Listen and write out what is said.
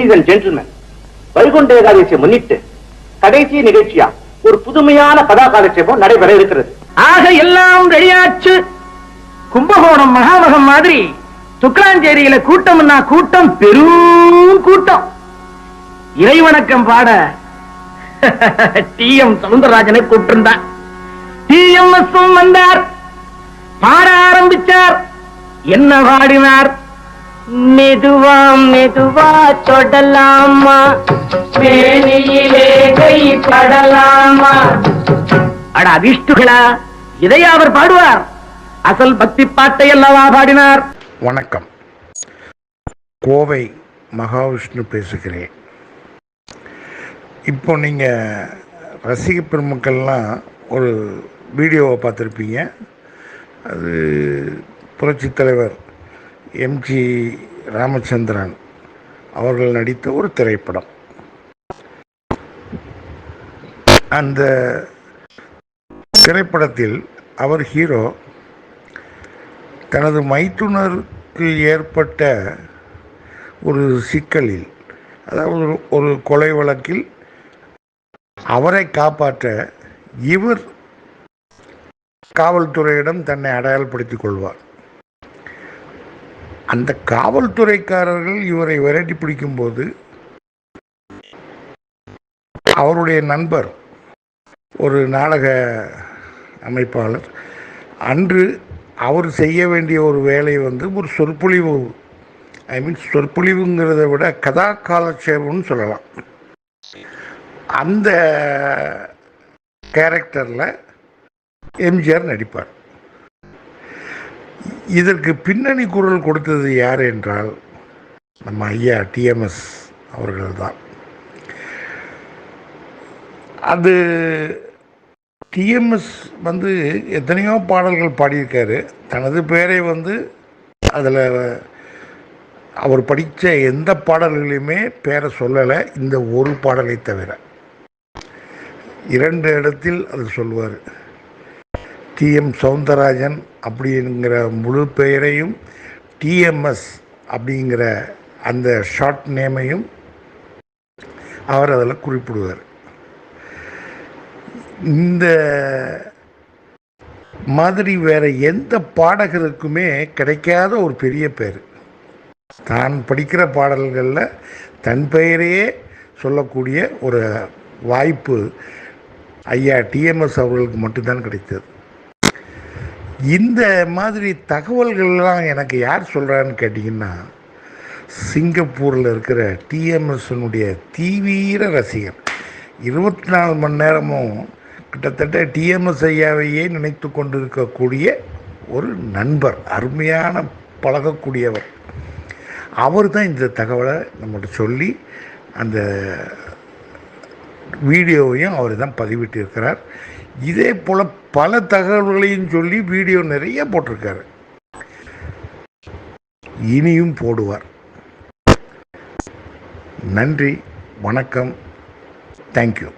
Ladies and gentleman, Vaikunta ஏகாதசியை முன்னிட்டு கடைசி நிகழ்ச்சியா ஒரு புதுமையான கதா காலட்சேபம் நடைபெற இருக்கிறது. ஆக எல்லாம் ரெடியாச்சு. கும்பகோணம் மகாமகம் மாதிரி துக்ராஞ்சேரியில கூட்டம்னா கூட்டம், பெரும் கூட்டம். இறைவணக்கம் பாட டி.எம். சவுந்தரராஜனை கூப்பிட்டிருந்தார். டி.எம்.எஸ். வந்தார், பாட ஆரம்பிச்சார். என்ன பாடினார்? மெதுவா மெதுவா தொடலாமா, மேனியிலே கை படலாமா. அட அதிஷ்டுகளா, இதையா அவர் பாடுவார்? அசல் பக்தி பாட்டை அல்லவா பாடினார். வணக்கம், கோவை மகாவிஷ்ணு பேசுகிறேன். இப்போ நீங்கள் ரசிக பெருமக்கள்லாம் ஒரு வீடியோவை பார்த்துருப்பீங்க. அது புரட்சித் தலைவர் எம்ஜி ராமச்சந்திரன் அவர்கள் நடித்த ஒரு திரைப்படம். அந்த திரைப்படத்தில் அவர் ஹீரோ தனது மைத்துனருக்கு ஏற்பட்ட ஒரு சிக்கலில், அதாவது ஒரு கொலை வழக்கில் அவரை காப்பாற்ற இவர் காவல்துறையிடம் தன்னை அடையாளப்படுத்திக் கொள்வார். அந்த காவல்துறைக்காரர்கள் இவரை விரட்டி பிடிக்கும்போது அவருடைய நண்பர், ஒரு நாடக அமைப்பாளர், அன்று அவர் செய்ய வேண்டிய ஒரு வேலை ஒரு சொற்பொழிவு, சொற்பொழிவுங்கிறத விட கதா காலட்சேபம்னு சொல்லலாம். அந்த கேரக்டரில் எம்ஜிஆர் நடிப்பார். இதற்கு பின்னணி குரல் கொடுத்தது யார் என்றால் நம்ம ஐயா டி.எம்.எஸ். அவர்கள்தான். அது டி.எம்.எஸ். எத்தனையோ பாடல்கள் பாடியிருக்காரு. தனது பேரை அதில் அவர் படித்த எந்த பாடல்களையுமே பேரை சொல்லலை, இந்த ஒரு பாடலை தவிர. 2 இடத்தில் அது சொல்லுவார். டி.எம். சவுந்தரராஜன் அப்படிங்கிற முழு பெயரையும், டி.எம்.எஸ். அப்படிங்கிற அந்த ஷார்ட் நேமையும் அவர் அதில் குறிப்பிடுவார். இந்த மாதிரி வேற எந்த பாடகருக்குமே கிடைக்காத ஒரு பெரிய பேர். தான் படிக்கிற பாடல்களில் தன் பெயரையே சொல்லக்கூடிய ஒரு வாய்ப்பு ஐயா டி.எம்.எஸ். அவர்களுக்கு மட்டும்தான் கிடைத்தது. இந்த மாதிரி தகவல்கள்லாம் எனக்கு யார் சொல்கிறான்னு கேட்டிங்கன்னா, சிங்கப்பூரில் இருக்கிற டி.எம்.எஸ்.னுடைய தீவிர ரசிகர், 24 மணி நேரமும் கிட்டத்தட்ட டி.எம்.எஸ். ஐயாவையே நினைத்து கொண்டிருக்கக்கூடிய ஒரு நண்பர், அருமையான பழகக்கூடியவர். அவர் தான் இந்த தகவலை நம்மகிட்ட சொல்லி அந்த வீடியோவையும் அவர் தான் பதிவிட்டிருக்கிறார். இதே போல் பல தகவல்களையும் சொல்லி வீடியோ நிறைய போட்டிருக்காரு, இனியும் போடுவார். நன்றி, வணக்கம், தேங்க்யூ.